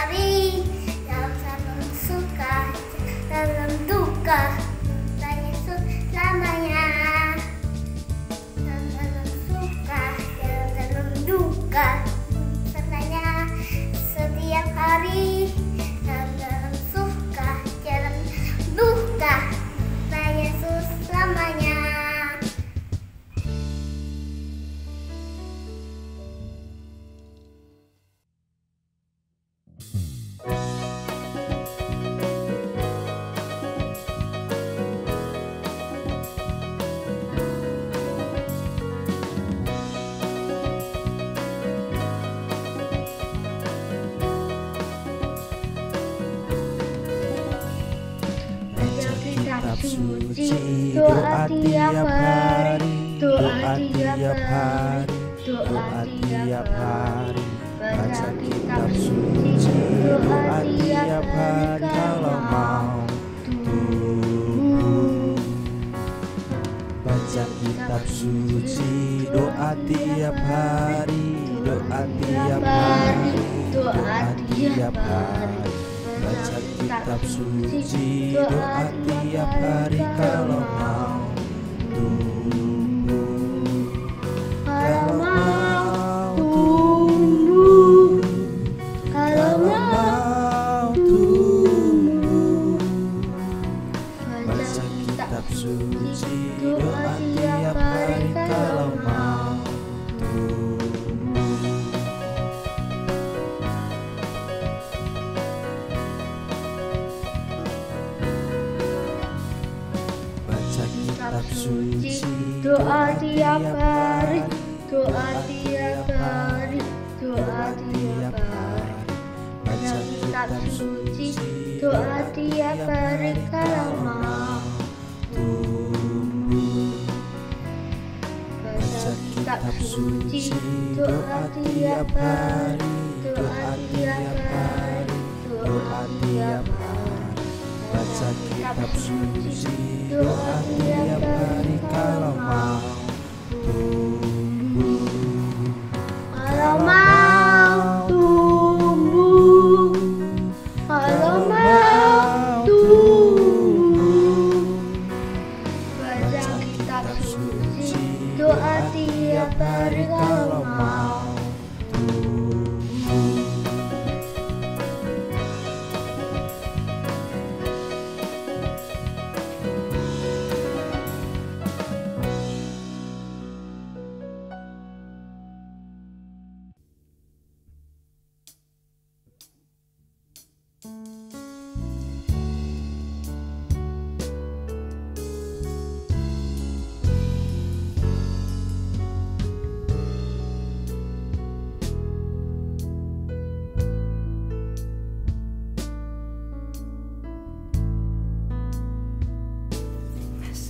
hari, dalam senang suka, dalam duka, Tuhan Yesus selamanya. Dalam suka, dalam duka, selamanya. Setiap hari, dalam suka, dalam duka, Tuhan Yesus selamanya. Suci, doa tiap hari, doa tiap hari, doa tiap hari. Baca kitab suci, doa tiap hari kalau mau tumbuh. Baca kitab suci, doa tiap hari, doa tiap hari, doa tiap hari. Baca kitab suci, doa tiap hari kalau mau tumbuh. Kalau mau tumbuh, kalau mau tumbuh. Baca kitab suci, doa tiap hari kalau mau tumbuh. Kitab suci, doa tiap hari, doa tiap hari, doa tiap hari. Baca kitab suci, doa tiap hari kalau mau tumbuh. Baca kitab suci, doa tiap hari, doa tiap hari, doa tiap hari. Baca kitab suci, doa tiap hari kalau mau tumbuh. Kalau mau tumbuh, kalau mau tumbuh. Baca kitab suci, doa tiap hari kalau mau tumbuh.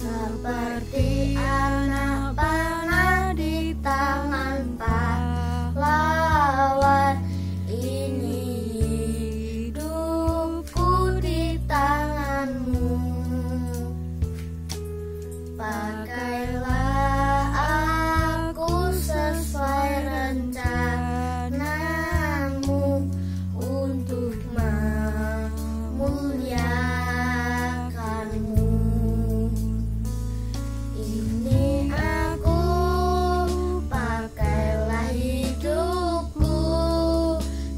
Seperti anak panah di tangan pahlawan, ini hidupku di tanganmu. Pakailah aku sesuai rencanamu untuk memuliakanmu. Ini aku, pakailah hidupku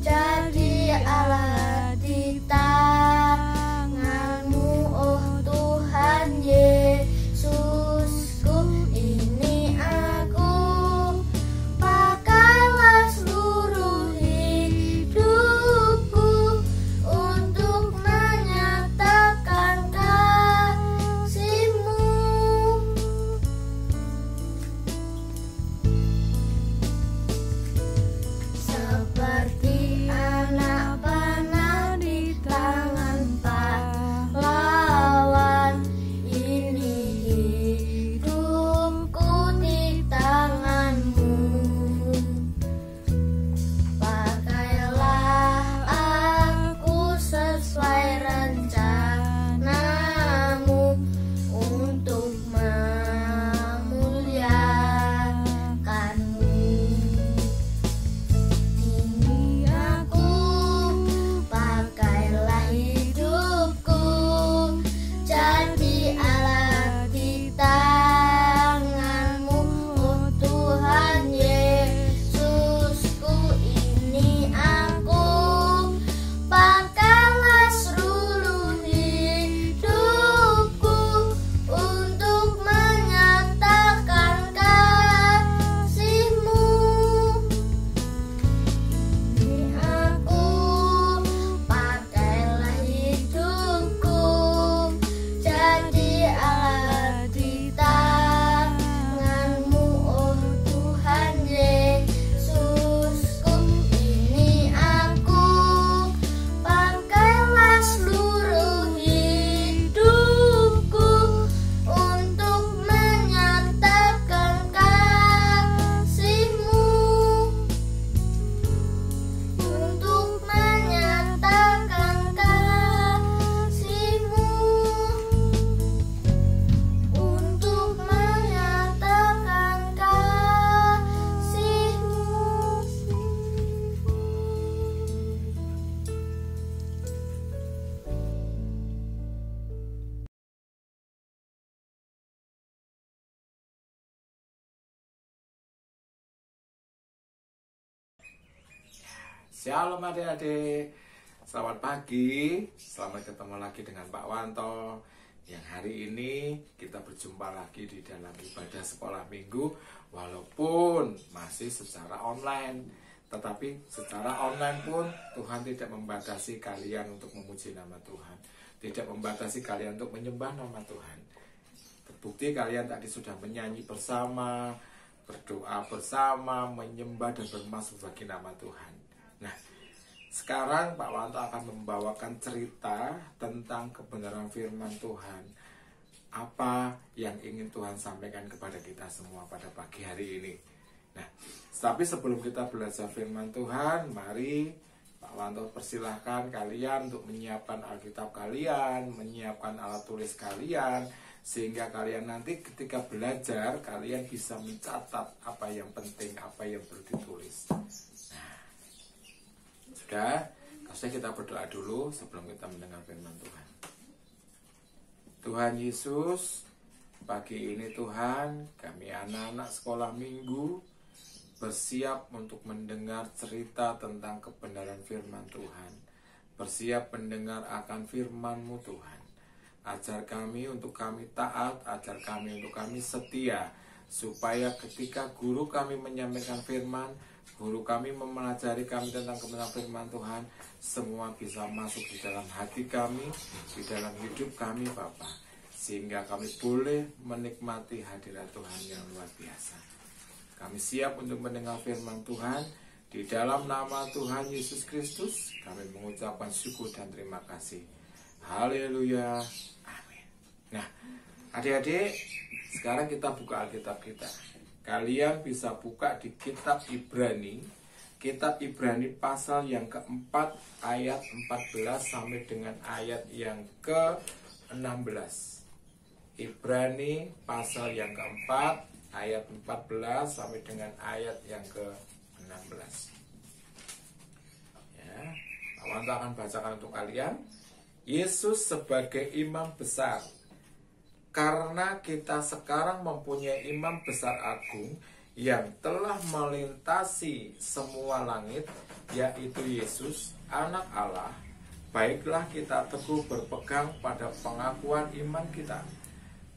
jadi alat di tanganmu, oh Tuhan Yesusku. Ini aku, pakailah Shalom adik-adik, selamat pagi, selamat ketemu lagi dengan Pak Wanto. Yang hari ini kita berjumpa lagi di dalam ibadah sekolah minggu, walaupun masih secara online. Tetapi secara online pun Tuhan tidak membatasi kalian untuk memuji nama Tuhan, tidak membatasi kalian untuk menyembah nama Tuhan. Terbukti kalian tadi sudah menyanyi bersama, berdoa bersama, menyembah dan bermasuk bagi nama Tuhan. Nah, sekarang Pak Wanto akan membawakan cerita tentang kebenaran firman Tuhan. Apa yang ingin Tuhan sampaikan kepada kita semua pada pagi hari ini. Nah, tapi sebelum kita belajar firman Tuhan, mari Pak Wanto persilahkan kalian untuk menyiapkan Alkitab kalian, menyiapkan alat tulis kalian, sehingga kalian nanti ketika belajar, kalian bisa mencatat apa yang penting, apa yang perlu ditulis. Nah, sudah, harusnya kita berdoa dulu sebelum kita mendengar firman Tuhan. Tuhan Yesus, pagi ini Tuhan, kami anak-anak sekolah minggu bersiap untuk mendengar cerita tentang kebenaran firman Tuhan. Bersiap mendengar akan firman-Mu Tuhan. Ajar kami untuk kami taat, ajar kami untuk kami setia, supaya ketika guru kami menyampaikan firman, guru kami mempelajari kami tentang kebenaran firman Tuhan, semua bisa masuk di dalam hati kami, di dalam hidup kami Bapa, sehingga kami boleh menikmati hadirat Tuhan yang luar biasa. Kami siap untuk mendengar firman Tuhan. Di dalam nama Tuhan Yesus Kristus, kami mengucapkan syukur dan terima kasih. Haleluya. Amin. Nah, adik-adik, sekarang kita buka Alkitab kita. Kalian bisa buka di kitab Ibrani. Kitab Ibrani pasal yang keempat, ayat 14 sampai dengan ayat yang ke-16. Ibrani pasal yang keempat, ayat 14 sampai dengan ayat yang ke-16. Ya, Pak Wanto akan bacakan untuk kalian. Yesus sebagai imam besar. Karena kita sekarang mempunyai imam besar agung yang telah melintasi semua langit, yaitu Yesus, anak Allah, baiklah kita teguh berpegang pada pengakuan iman kita.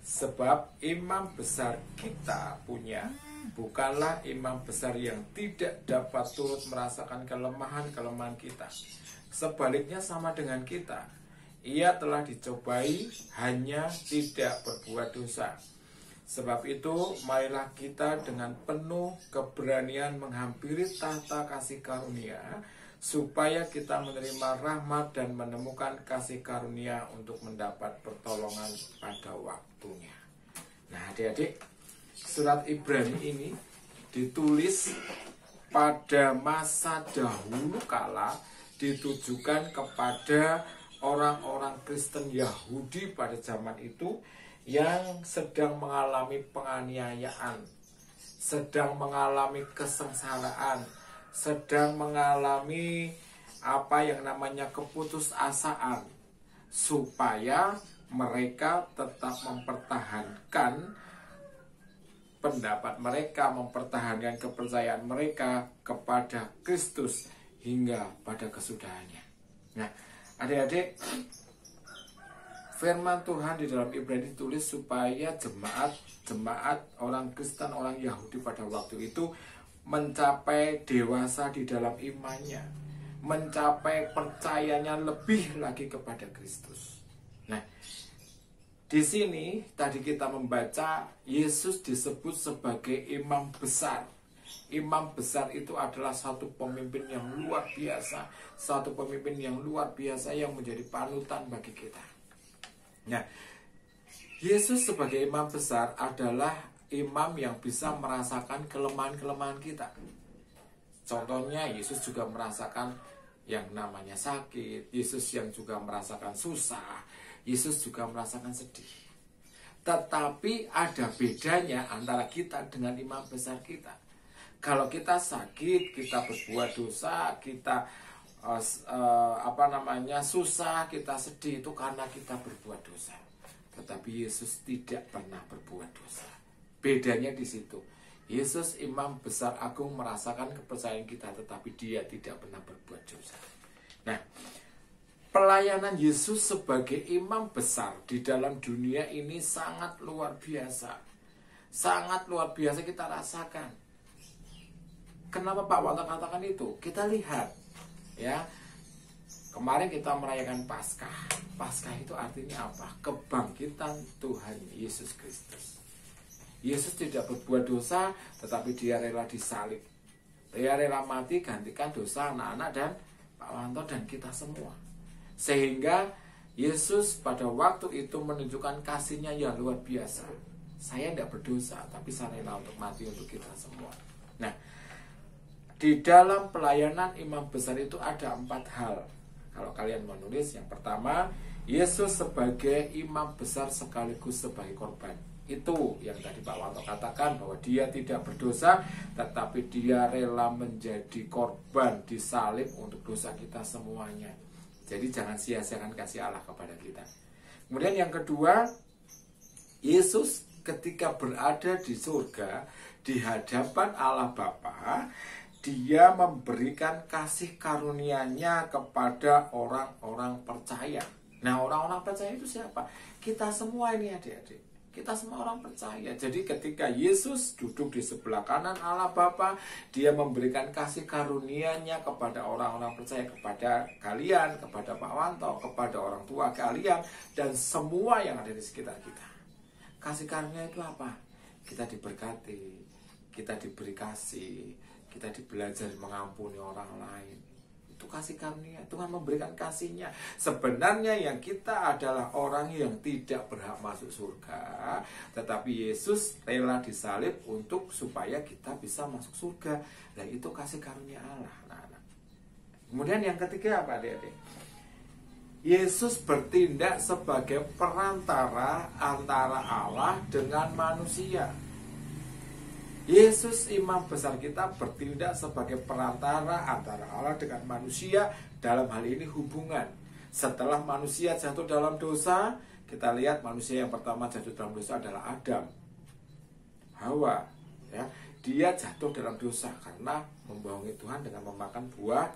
Sebab imam besar kita punya bukanlah imam besar yang tidak dapat turut merasakan kelemahan-kelemahan kita. Sebaliknya sama dengan kita. Ia telah dicobai, hanya tidak berbuat dosa. Sebab itu, marilah kita dengan penuh keberanian menghampiri tahta kasih karunia, supaya kita menerima rahmat dan menemukan kasih karunia untuk mendapat pertolongan pada waktunya. Nah, adik-adik, surat Ibrani ini ditulis pada masa dahulu kala, ditujukan kepada orang-orang Kristen Yahudi pada zaman itu yang sedang mengalami penganiayaan, sedang mengalami kesengsaraan, sedang mengalami apa yang namanya keputusasaan, supaya mereka tetap mempertahankan pendapat mereka, mempertahankan kepercayaan mereka kepada Kristus hingga pada kesudahannya. Nah, adik-adik, firman Tuhan di dalam Ibrani ditulis supaya jemaat orang Kristen, orang Yahudi pada waktu itu mencapai dewasa di dalam imannya, mencapai percayanya lebih lagi kepada Kristus. Nah, di sini tadi kita membaca Yesus disebut sebagai imam besar. Imam besar itu adalah satu pemimpin yang luar biasa, satu pemimpin yang luar biasa yang menjadi panutan bagi kita. Nah, Yesus sebagai imam besar adalah imam yang bisa merasakan kelemahan-kelemahan kita. Contohnya, Yesus juga merasakan yang namanya sakit, Yesus yang juga merasakan susah, Yesus juga merasakan sedih. Tetapi ada bedanya antara kita dengan imam besar kita. Kalau kita sakit, kita berbuat dosa, kita susah, kita sedih, itu karena kita berbuat dosa. Tetapi Yesus tidak pernah berbuat dosa. Bedanya di situ. Yesus imam besar agung merasakan kepercayaan kita, tetapi dia tidak pernah berbuat dosa. Nah, pelayanan Yesus sebagai imam besar di dalam dunia ini sangat luar biasa. Sangat luar biasa kita rasakan. Kenapa Pak Wanto katakan itu? Kita lihat, ya. Kemarin kita merayakan Paskah. Paskah itu artinya apa? Kebangkitan Tuhan Yesus Kristus. Yesus tidak berbuat dosa, tetapi dia rela disalib. Dia rela mati gantikan dosa anak-anak dan Pak Wanto dan kita semua. Sehingga Yesus pada waktu itu menunjukkan kasihnya yang luar biasa. Saya tidak berdosa, tapi saya rela untuk mati untuk kita semua. Nah, di dalam pelayanan imam besar itu ada 4 hal. Kalau kalian menulis, yang pertama, Yesus sebagai imam besar sekaligus sebagai korban. Itu yang tadi Pak Wanto katakan, bahwa dia tidak berdosa, tetapi dia rela menjadi korban disalib untuk dosa kita semuanya. Jadi jangan sia-siakan kasih Allah kepada kita. Kemudian yang kedua, Yesus ketika berada di surga, di hadapan Allah Bapa, dia memberikan kasih karunia-Nya kepada orang-orang percaya. Nah, orang-orang percaya itu siapa? Kita semua ini adik-adik. Kita semua orang percaya. Jadi ketika Yesus duduk di sebelah kanan Allah Bapa, dia memberikan kasih karunia-Nya kepada orang-orang percaya, kepada kalian, kepada Pak Wanto, kepada orang tua kalian, dan semua yang ada di sekitar kita. Kasih karunia itu apa? Kita diberkati, kita diberi kasih, kita belajar mengampuni orang lain. Itu kasih karunia. Tuhan memberikan kasihnya. Sebenarnya yang kita adalah orang yang tidak berhak masuk surga, tetapi Yesus rela disalib untuk supaya kita bisa masuk surga. Nah, itu kasih karunia Allah. Nah. Kemudian yang ketiga apa, adik-adik? Yesus bertindak sebagai perantara antara Allah dengan manusia. Yesus imam besar kita bertindak sebagai perantara antara Allah dengan manusia, dalam hal ini hubungan. Setelah manusia jatuh dalam dosa, kita lihat manusia yang pertama jatuh dalam dosa adalah Adam, Hawa, ya. Dia jatuh dalam dosa karena membohongi Tuhan dengan memakan buah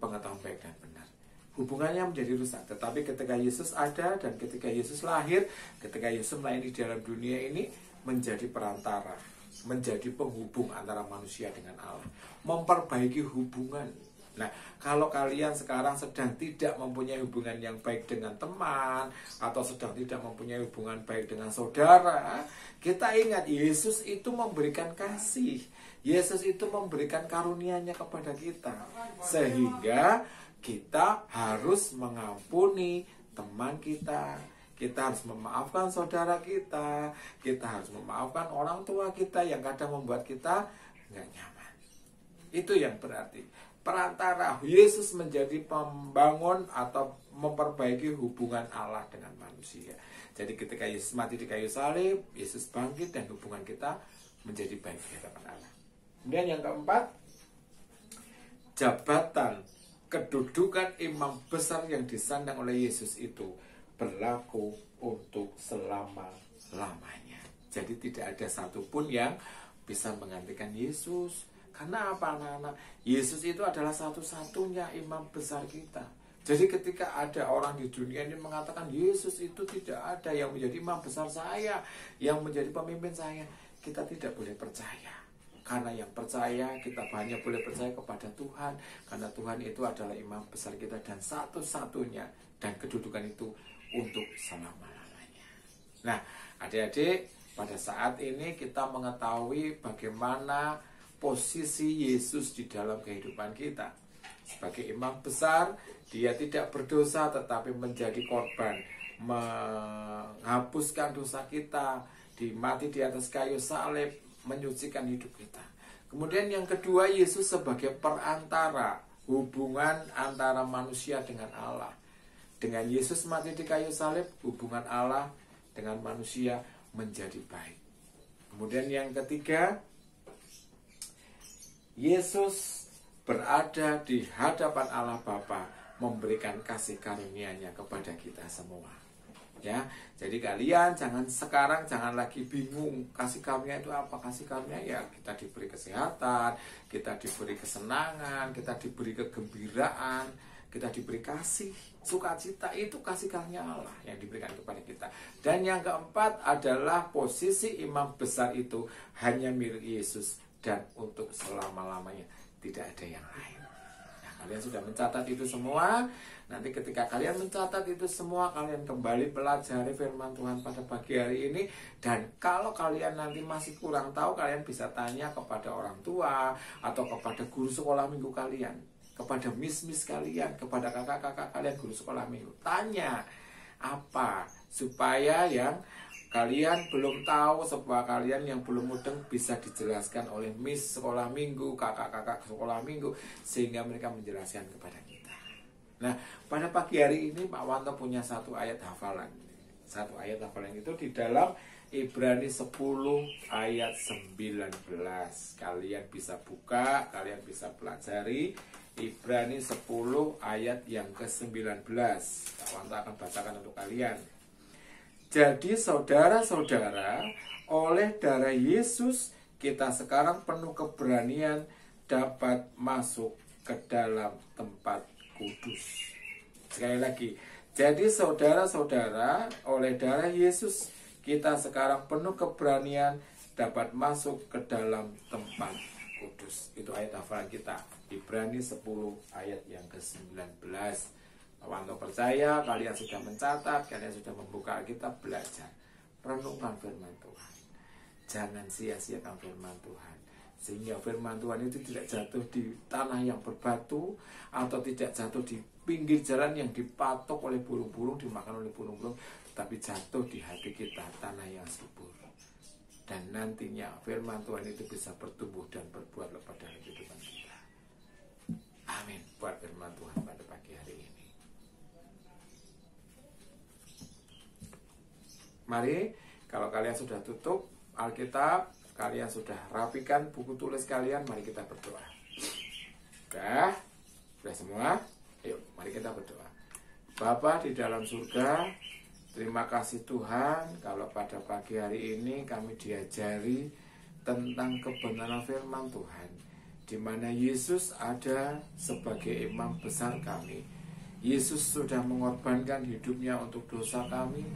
pengetahuan baik dan benar. Hubungannya menjadi rusak. Tetapi ketika Yesus ada dan ketika Yesus lahir, ketika Yesus melayani di dalam dunia ini, menjadi perantara, menjadi penghubung antara manusia dengan Allah, memperbaiki hubungan. Nah, kalau kalian sekarang sedang tidak mempunyai hubungan yang baik dengan teman, atau sedang tidak mempunyai hubungan baik dengan saudara, kita ingat Yesus itu memberikan kasih. Yesus itu memberikan karunia-Nya kepada kita, sehingga kita harus mengampuni teman kita. Kita harus memaafkan saudara kita harus memaafkan orang tua kita yang kadang membuat kita nggak nyaman. Itu yang berarti perantara. Yesus menjadi pembangun atau memperbaiki hubungan Allah dengan manusia. Jadi ketika Yesus mati di kayu salib, Yesus bangkit dan hubungan kita menjadi baik di hadapan Allah. Kemudian yang keempat, jabatan kedudukan imam besar yang disandang oleh Yesus itu berlaku untuk selama-lamanya. Jadi tidak ada satupun yang bisa menggantikan Yesus. Karena apa, anak-anak? Yesus itu adalah satu-satunya imam besar kita. Jadi ketika ada orang di dunia ini mengatakan Yesus itu tidak ada yang menjadi imam besar saya, yang menjadi pemimpin saya, kita tidak boleh percaya. Karena yang percaya, kita hanya boleh percaya kepada Tuhan. Karena Tuhan itu adalah imam besar kita dan satu-satunya. Dan kedudukan itu untuk selama-lamanya. Nah, adik-adik, pada saat ini kita mengetahui bagaimana posisi Yesus di dalam kehidupan kita. Sebagai imam besar, dia tidak berdosa tetapi menjadi korban, menghapuskan dosa kita, mati di atas kayu salib, menyucikan hidup kita. Kemudian yang kedua, Yesus sebagai perantara hubungan antara manusia dengan Allah. Dengan Yesus mati di kayu salib, hubungan Allah dengan manusia menjadi baik. Kemudian yang ketiga, Yesus berada di hadapan Allah Bapa, memberikan kasih karunia-Nya kepada kita semua. Ya, jadi kalian jangan lagi bingung kasih karunia itu apa. Kasih karunia ya kita diberi kesehatan, kita diberi kesenangan, kita diberi kegembiraan, kita diberi kasih, sukacita. Itu kasih karunia Allah yang diberikan kepada kita. Dan yang keempat adalah posisi imam besar itu hanya milik Yesus dan untuk selama-lamanya, tidak ada yang lain. Nah, kalian sudah mencatat itu semua. Nanti ketika kalian mencatat itu semua, kalian kembali pelajari firman Tuhan pada pagi hari ini. Dan kalau kalian nanti masih kurang tahu, kalian bisa tanya kepada orang tua atau kepada guru sekolah minggu kalian, kepada miss kalian, kepada kakak-kakak kalian guru sekolah minggu. Tanya apa supaya yang kalian belum tahu, supaya kalian yang belum mudeng bisa dijelaskan oleh miss sekolah minggu, kakak-kakak sekolah minggu, sehingga mereka menjelaskan kepada kita. Nah, pada pagi hari ini Pak Wanto punya satu ayat hafalan. Satu ayat hafalan itu di dalam Ibrani 10 ayat 19. Kalian bisa buka, kalian bisa pelajari Ibrani 10 ayat yang ke-19. Pak Wanto akan bacakan untuk kalian. Jadi saudara-saudara, oleh darah Yesus kita sekarang penuh keberanian dapat masuk ke dalam tempat kudus. Sekali lagi, jadi saudara-saudara, oleh darah Yesus kita sekarang penuh keberanian dapat masuk ke dalam tempat kudus. Itu ayat hafalan kita, Ibrani 10 ayat yang ke-19. Pak Wanto percaya kalian sudah mencatat, kalian sudah membuka Alkitab, belajar, renungkan firman Tuhan. Jangan sia-siakan firman Tuhan, sehingga firman Tuhan itu tidak jatuh di tanah yang berbatu, atau tidak jatuh di pinggir jalan yang dipatok oleh burung-burung, dimakan oleh burung-burung, tetapi jatuh di hati kita, tanah yang subur. Dan nantinya firman Tuhan itu bisa bertumbuh dan berbuah lebat dalam kehidupan kita. Amin. Buat firman Tuhan pada pagi hari ini. Mari, kalau kalian sudah tutup Alkitab, kalian sudah rapikan buku tulis kalian, mari kita berdoa. Sudah semua? Yuk, mari kita berdoa. Bapa di dalam surga, terima kasih Tuhan kalau pada pagi hari ini kami diajari tentang kebenaran firman Tuhan, di mana Yesus ada sebagai imam besar kami. Yesus sudah mengorbankan hidupnya untuk dosa kami.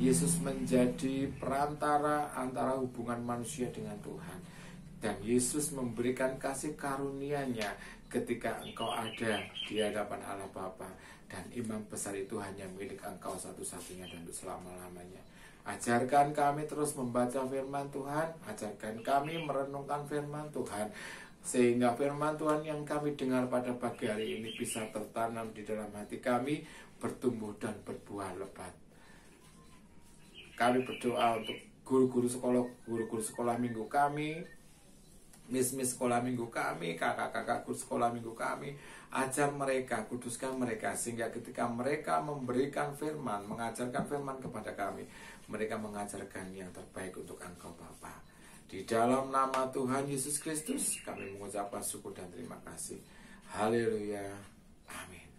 Yesus menjadi perantara antara hubungan manusia dengan Tuhan. Dan Yesus memberikan kasih karunia-Nya ketika engkau ada di hadapan Allah Bapa. Dan imam besar itu hanya milik engkau satu-satunya dan untuk selama-lamanya. Ajarkan kami terus membaca firman Tuhan. Ajarkan kami merenungkan firman Tuhan, sehingga firman Tuhan yang kami dengar pada pagi hari ini bisa tertanam di dalam hati kami, bertumbuh dan berbuah lebat. Kami berdoa untuk guru-guru sekolah minggu kami, miss sekolah minggu kami, kakak-kakak guru sekolah minggu kami. Ajar mereka, kuduskan mereka, sehingga ketika mereka memberikan firman, mengajarkan firman kepada kami, mereka mengajarkan yang terbaik untuk Engkau Bapa. Di dalam nama Tuhan Yesus Kristus kami mengucapkan syukur dan terima kasih. Haleluya. Amin.